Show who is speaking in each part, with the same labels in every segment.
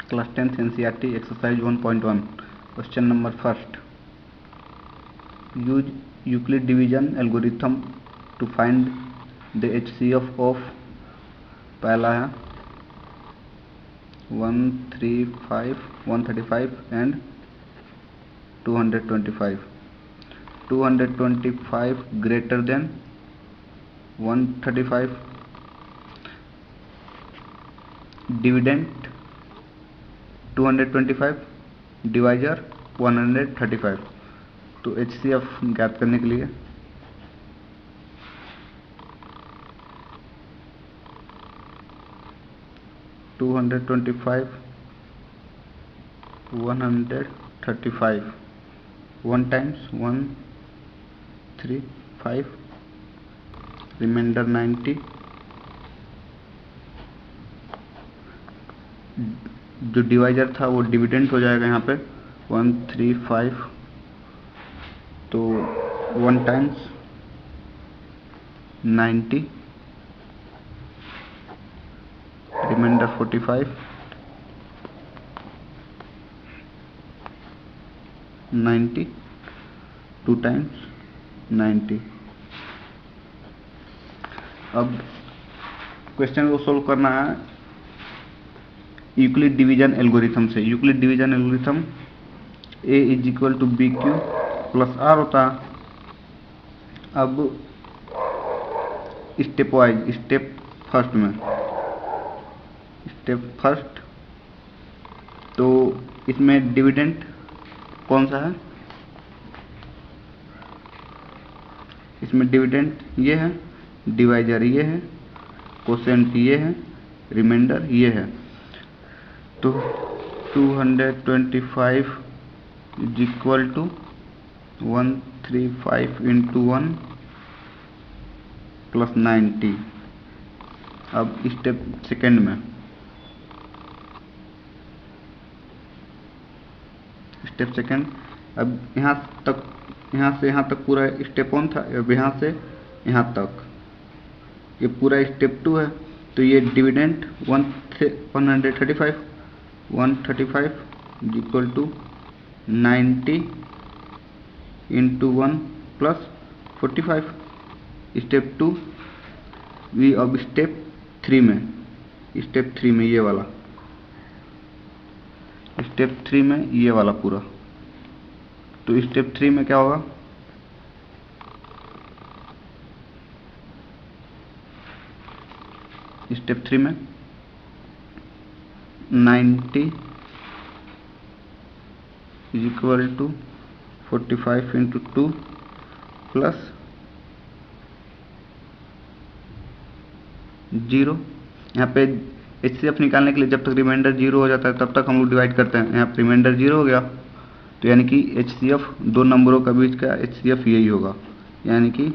Speaker 1: Class 10th NCERT exercise 1.1. Question number first. Use Euclid division algorithm to find the HCF of पहला है 135, 135 and 225. 225 greater than 135. Dividend 225, divisor 135. तो HCF ज्ञात करने के लिए to 135 1 times 135 reminder 90. जो divisor था वो डिविडेंड हो जाएगा यहाँ पे 135, तो 1 times 90 रिमाइंडर 45, 90 2 times 90. अब क्वेश्चन को सोल्व करना है यूक्लिड डिवीजन एल्गोरिथम से. Euclid division algorithm A is equal to B Q plus r होता है. अब स्टेप वाइज, स्टेप फर्स्ट तो इसमें डिविडेंड कौन सा है, इसमें डिविडेंड ये है, डिवाइजर ये है, कोसेंट ये है, रिमाइंडर ये है. तो 225 is equal to 135 into 1 plus 90. अब स्टेप सेकेंड में, स्टेप सेकेंड, अब यहाँ से यहाँ तक पूरा स्टेप 1 था. अब यहाँ से यहाँ तक ये पूरा स्टेप 2 है. तो ये dividend 135 is equal to 90 into 1 plus 45. Step 2. अब स्टेप 3 में, ये वाला, स्टेप 3 में ये वाला पूरा. तो स्टेप 3 में क्या होगा, स्टेप 3 में 90 is equal to 45 into 2 plus 0. यहाँ पे HCF निकालने के लिए जब तक रिमाइंडर 0 हो जाता है तब तक हम लोग डिवाइड करते हैं. यहाँ पे रिमाइंडर 0 हो गया तो यानी कि HCF दो नंबरों का बीच का HCF यही होगा. यानी कि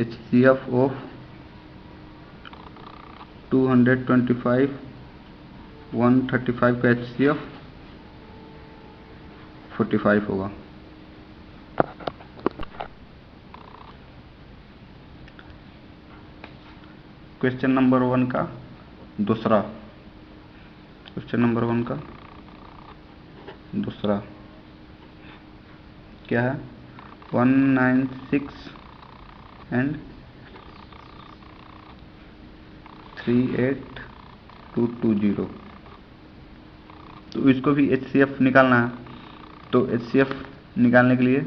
Speaker 1: HCF ऑफ 225 135 का HCF 45 होगा. क्वेश्चन नंबर 1 का दूसरा, क्या है, 196 एंड 38220. तो इसको भी HCF निकालना है. तो HCF निकालने के लिए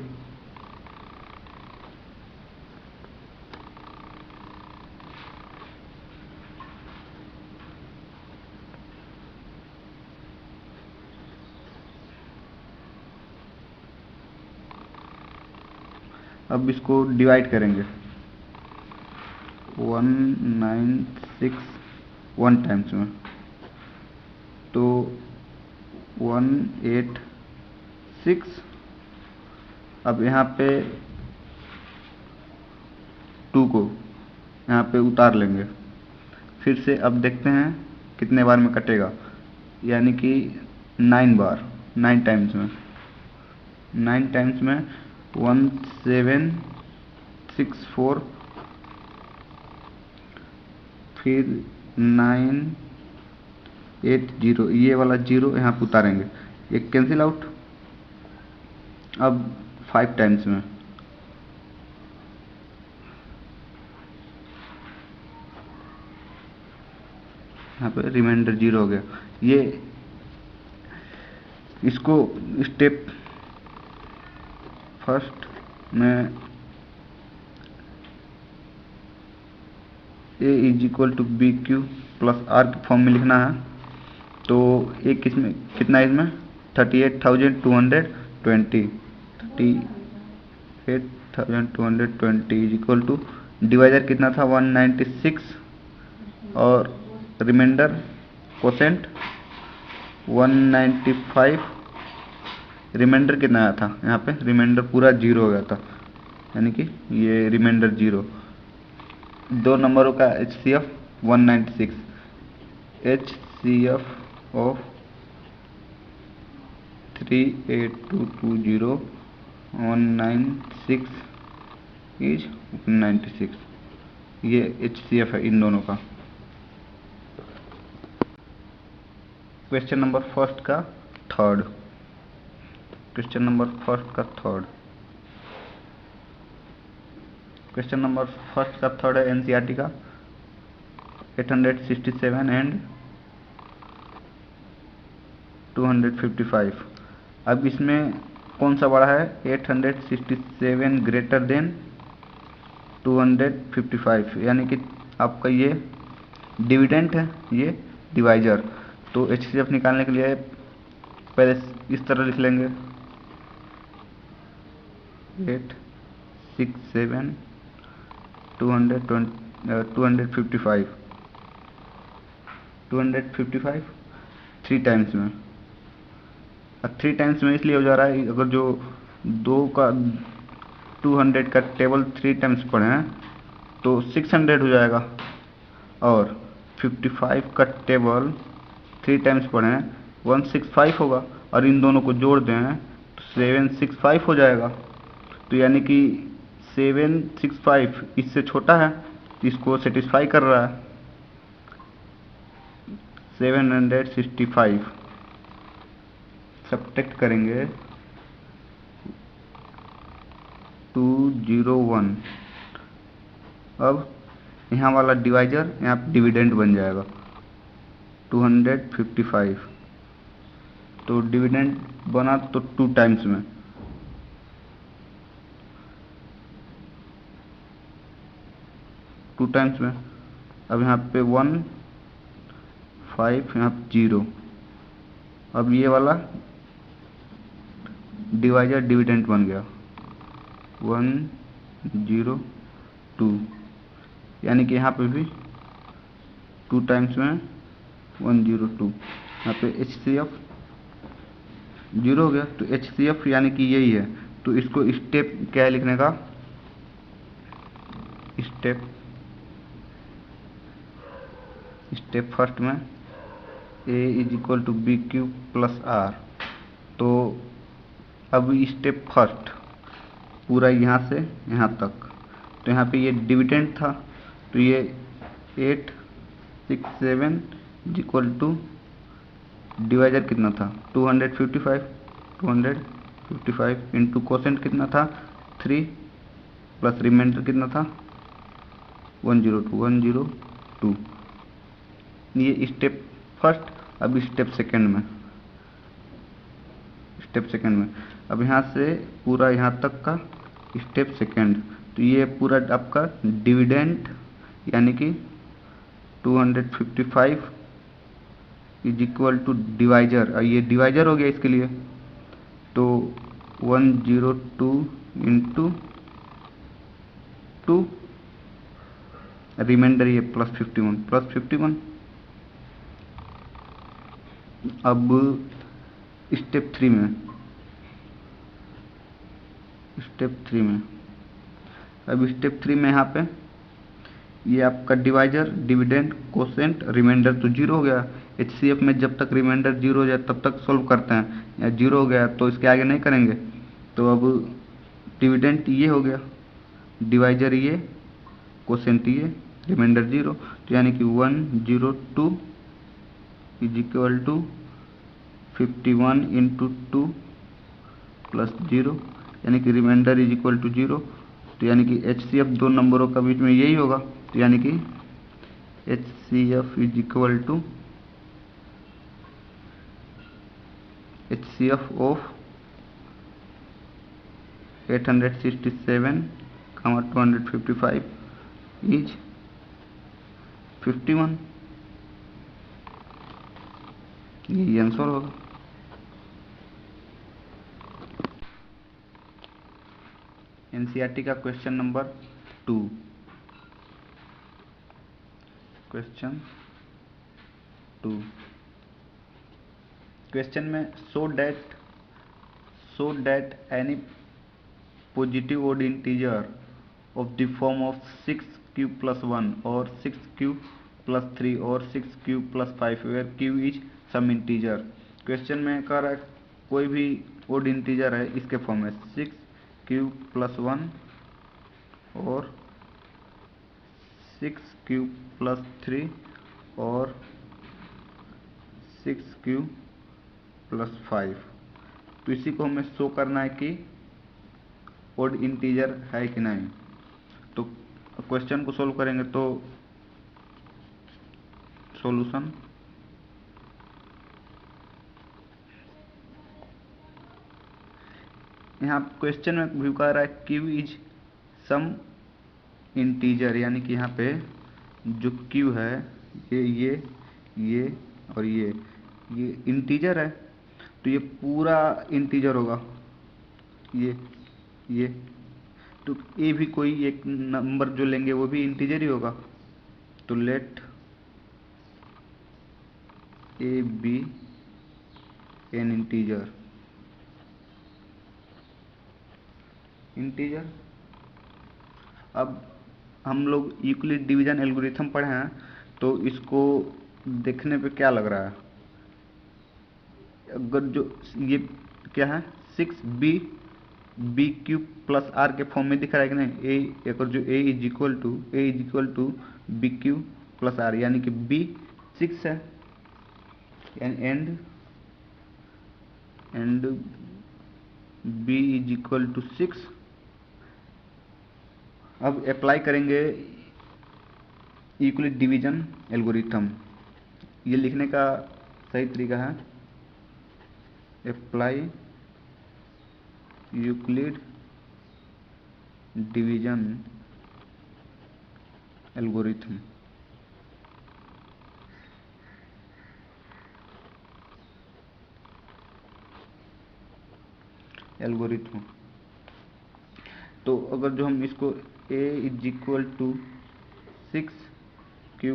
Speaker 1: अब इसको डिवाइड करेंगे. 196 1 टाइम्स में, तो 186. अब यहाँ पे 2 को यहाँ पे उतार लेंगे. फिर से अब देखते हैं कितने बार में कटेगा. यानी कि 9 बार, 9 टाइम्स में, 1764, फिर 9 8 0, ये वाला 0 यहाँ पे उतारेंगे, ये कैंसिल आउट। अब 5 टाइम्स में यहाँ पे रिमाइंडर 0 हो गया। ये इसको स्टेप फर्स्ट में A is equal to B Q plus R के फॉर्म में लिखना है। तो एक इसमें कितना है, इसमें 38,220 38,220 इज इक्वल टू डिवाइजर कितना था 196 और रिमाइंडर कोसेंट 195। रिमाइंडर कितना आया था यहाँ पे, रिमाइंडर पूरा 0 हो गया था, यानी कि ये रिमाइंडर 0। दो नंबरों का HCF 196, HCF ऑफ 38,220 196 इज 196, ये HCF है इन दोनों का। क्वेश्चन नंबर फर्स्ट का थर्ड, क्वेश्चन नंबर फर्स्ट का थर्ड, क्वेश्चन नंबर फर्स्ट का थर्ड है NCERT का 867 एंड 255। अब इसमें कौन सा बड़ा है, 867 ग्रेटर देन 255, यानी कि आपका ये डिविडेंट है, ये डिवाइजर। तो HCF निकालने के लिए पहले इस तरह लिख लेंगे 867 255 3 टाइम्स में। अब 3 टाइम्स में इसलिए हो जा रहा है, अगर जो 200 का टेबल 3 टाइम्स पढ़े हैं तो 600 हो जाएगा, और 55 का टेबल 3 टाइम्स पढ़े हैं 165 होगा, और इन दोनों को जोड़ दें तो 765 हो जाएगा। तो यानी कि 765 इससे छोटा है, इसको सेटिस्फाई कर रहा है। 765 सब्ट्रैक्ट करेंगे 201। अब यहाँ वाला डिवाइजर यहाँ डिविडेंड बन जाएगा 255। तो डिविडेंड बना तो 2 टाइम्स में, 2 टाइम्स में। अब यहाँ पे 1 5 यहाँ पे 0। अब ये वाला डिवाइजर डिविडेंड बन गया 102, यानी कि यहाँ पे भी 2 टाइम्स में 102। यहाँ पे HCF 0 हो गया। तो HCF यानी कि यही है। तो इसको स्टेप क्या है लिखने का, स्टेप फर्स्ट में A is equal to B Q plus r. तो अब स्टेप फर्स्ट पूरा यहाँ से यहाँ तक, तो यहाँ पे ये डिविडेंड था, तो ये 867 इज इक्वल टू डिवाइजर कितना था 255 इंटू कोसेंट कितना था 3 प्लस रिमाइंडर कितना था 102। ये स्टेप फर्स्ट। अब स्टेप सेकंड में, अब यहाँ से पूरा यहाँ तक का स्टेप सेकंड, तो ये पूरा आपका डिविडेंड यानी कि 255 इज इक्वल टू डिवाइजर, और ये डिवाइजर हो गया इसके लिए, तो 102 इंटू 2 रिमाइंडर ये प्लस 51। अब स्टेप 3 में, अब स्टेप 3 में यहाँ पे ये आपका डिवाइजर डिविडेंड कोसेंट रिमाइंडर तो 0 हो गया। HCF में जब तक रिमाइंडर 0 हो जाए तब तक सॉल्व करते हैं, या 0 हो गया तो इसके आगे नहीं करेंगे। तो अब डिविडेंड ये हो गया, डिवाइजर ये, कोसेंट ये, रिमाइंडर 0, तो यानी कि 102 is equal to 51 into 2 plus 0, यानी कि रिमाइंडर इज इक्वल टू 0। तो यानी कि HCF दो नंबरों का बीच में यही होगा। तो यानी कि HCF is equal to HCF of 867, 255 is 51। यही आंसर होगा। NCERT का क्वेश्चन नंबर 2। क्वेश्चन 2 क्वेश्चन में show that any positive odd integer of the form of 6q plus 1 और 6q plus 3 और 6q plus 5 where q is some integer. Question में कह रहा है कोई भी ओड इंटीजर है इसके फॉर्म में 6q plus 1 और 6q plus 3 और 6q plus 5। तो इसी को हमें शो करना है कि ओड इंटीजर है कि नहीं। तो क्वेश्चन को सोल्व करेंगे तो सॉल्यूशन यहाँ क्वेश्चन में भी कह रहा है q इज सम इंटीजर, यानी कि यहाँ पे जो q है ये और ये इंटीजर है। तो ये पूरा इंटीजर होगा, ये तो ए भी कोई एक नंबर जो लेंगे वो भी इंटीजर ही होगा। तो let a be an integer. अब हम लोग यूक्लिड डिवीजन एल्गोरिथम पढ़े हैं, तो इसको देखने पे क्या लग रहा है, अगर जो ये क्या है 6b क्यूब प्लस आर के फॉर्म में दिख रहा है कि नहीं। ए अगर जो A is equal to B Q plus R, यानी कि बी 6 है, and B is equal to 6। अब अप्लाई करेंगे यूक्लिड डिवीजन एल्गोरिथम। ये लिखने का सही तरीका है अप्लाई यूक्लिड डिवीजन एल्गोरिथम। तो अगर जो हम इसको a is equal to 6q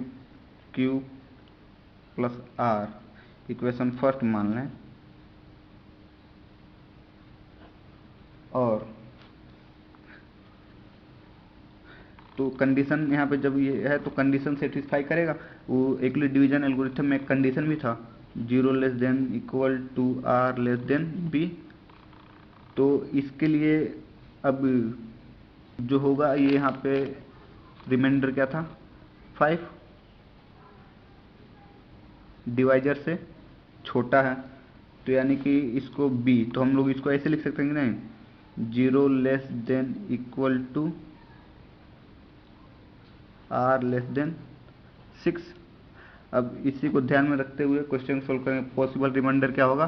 Speaker 1: plus r equation first मान लें, और तो कंडीशन यहाँ पे जब ये है तो कंडीशन सेटिस्फाई करेगा। वो यूक्लिड डिवीजन एल्गोरिथम में एक कंडीशन भी था 0 less than equal to r less than b. तो इसके लिए अब जो होगा ये यहाँ पे रिमाइंडर क्या था 5, डिवाइजर से छोटा है। तो यानी कि इसको b, तो हम लोग इसको ऐसे लिख सकते हैं कि नहीं 0 less than equal to r less than 6। अब इसी को ध्यान में रखते हुए क्वेश्चन सोल्व करेंगे। पॉसिबल रिमाइंडर क्या होगा,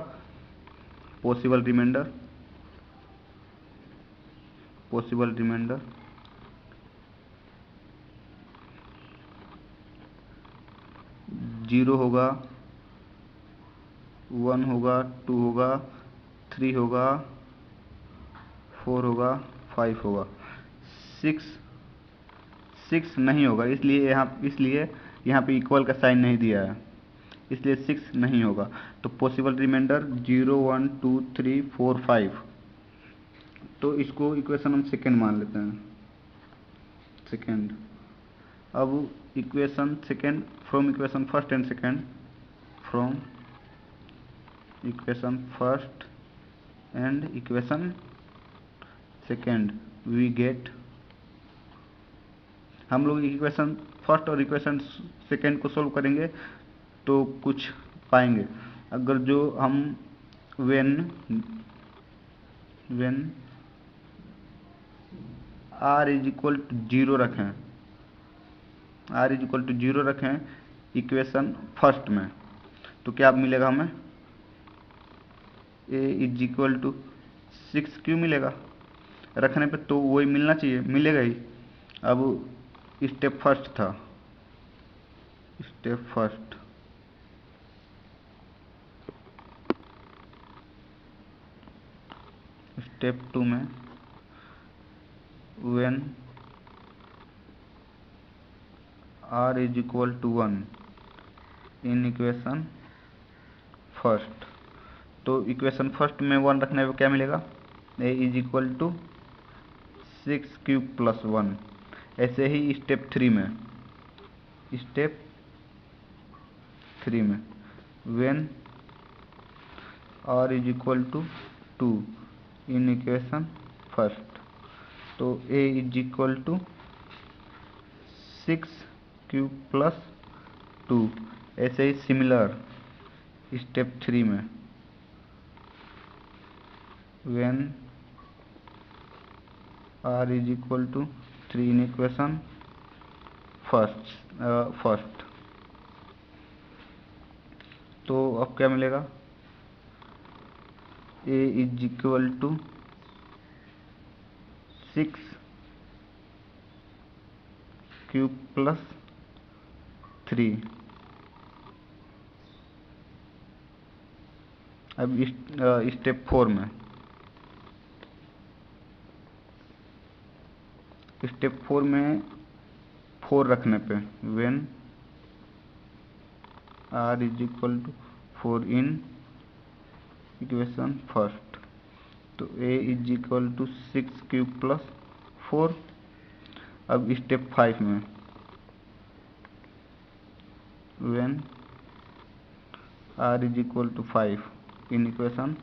Speaker 1: पॉसिबल रिमाइंडर 0 होगा, 1 होगा, 2 होगा, 3 होगा, 4 होगा, 5 होगा। 6 नहीं होगा, इसलिए यहाँ पे इक्वल का साइन नहीं दिया है, इसलिए 6 नहीं होगा। तो पॉसिबल रिमाइंडर 0, 1, 2, 3, 4, 5। तो इसको इक्वेशन हम सेकेंड मान लेते हैं, सेकेंड। अब equation second from equation first and second, from equation first and equation second we get, हम लोग इक्वेशन फर्स्ट और इक्वेशन सेकेंड को सोल्व करेंगे तो कुछ पाएंगे। अगर जो हम when r is equal to zero रखें, इक्वेशन फर्स्ट में, तो क्या मिलेगा हमें? ए इज इक्वल टू 6q मिलेगा। रखने पे तो वही मिलना चाहिए, मिलेगा ही। अब स्टेप फर्स्ट था, स्टेप फर्स्ट स्टेप टू में when r is equal to 1 in equation first, तो इक्वेशन फर्स्ट में 1 रखने पे क्या मिलेगा? a is equal to 6q plus 1। ऐसे ही स्टेप थ्री में when r is equal to 2 in equation first, तो a is equal to 6q plus 2। ऐसे ही सिमिलर स्टेप थ्री में when r is equal to 3 in equation first, तो अब क्या मिलेगा? a is equal to 6q plus 3। अब step four में 4 रखने पे when r is equal to 4 in equation first, तो a is equal to 6q plus 4। अब स्टेप 5 में when r is equal to 5 in equation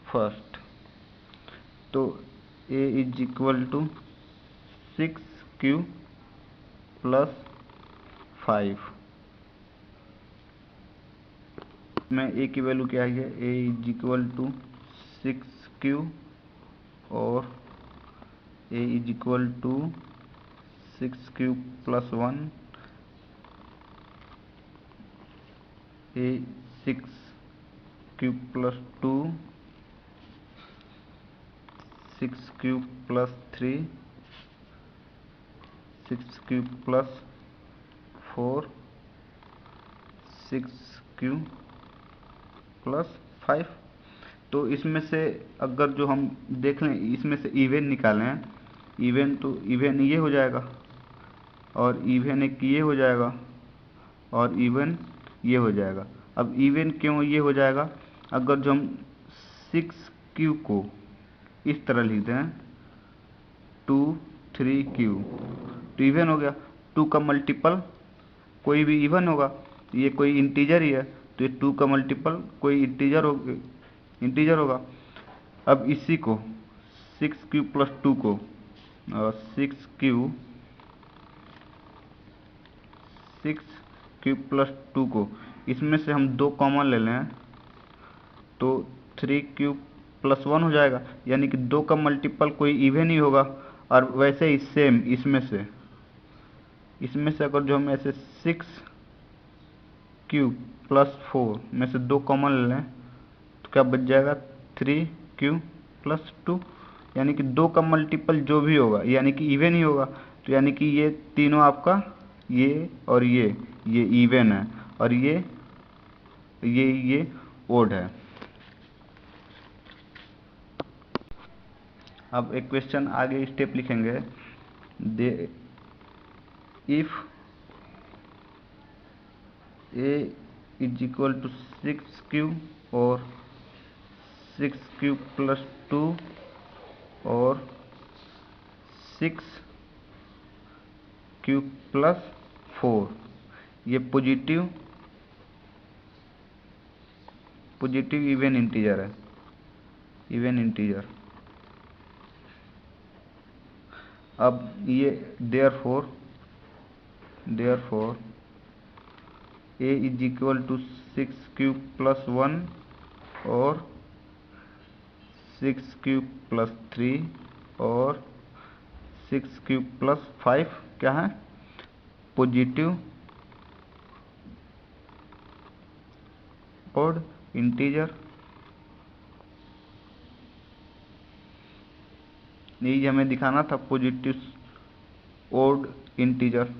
Speaker 1: first, तो a is equal to 6q plus 5 में a की value क्या है? a is equal to 6q और a is equal to 6q plus 1, a 6q plus 2, 6q plus 3, 6q plus 4, 6q plus 5। तो इसमें से अगर जो हम देख लें, इसमें से इवन निकालें, इवन तो इवन ये हो जाएगा, और इवन एक ये हो जाएगा, और इवन ये हो जाएगा। अब इवन क्यों ये हो जाएगा? अगर जो हम 6q को इस तरह लिखते हैं 2 3q, तो इवन हो गया। 2 का मल्टीपल कोई भी इवन होगा, ये कोई इंटीजर ही है, तो ये 2 का मल्टीपल कोई इंटीजर होगा। अब इसी को 6q प्लस 2 को 6q प्लस 2 को इसमें से हम 2 कॉमन ले लें, तो 3q प्लस 1 हो जाएगा, यानी कि 2 का मल्टीपल कोई इवन ही होगा। और वैसे ही सेम इसमें से अगर जो हम ऐसे 6q प्लस 4 में से 2 कॉमन ले लें, तो क्या बच जाएगा? 3q प्लस 2, यानी कि 2 का मल्टीपल जो भी होगा यानी कि इवन ही होगा। तो यानी कि ये तीनों आपका ये और ये इवन है, और ये ओड है। अब एक क्वेश्चन आगे स्टेप लिखेंगे, दे if a is equal to 6q और 6q प्लस 2 और 6q प्लस 4, ये पॉजिटिव इवन इंटीजर है, अब ये therefore a is equal to 6 cube + 1 और 6 क्यूब + 3 और 6 क्यूब + 5 क्या है, पॉजिटिव और इंटीजर। यही हमें दिखाना था, पॉजिटिव और इंटीजर।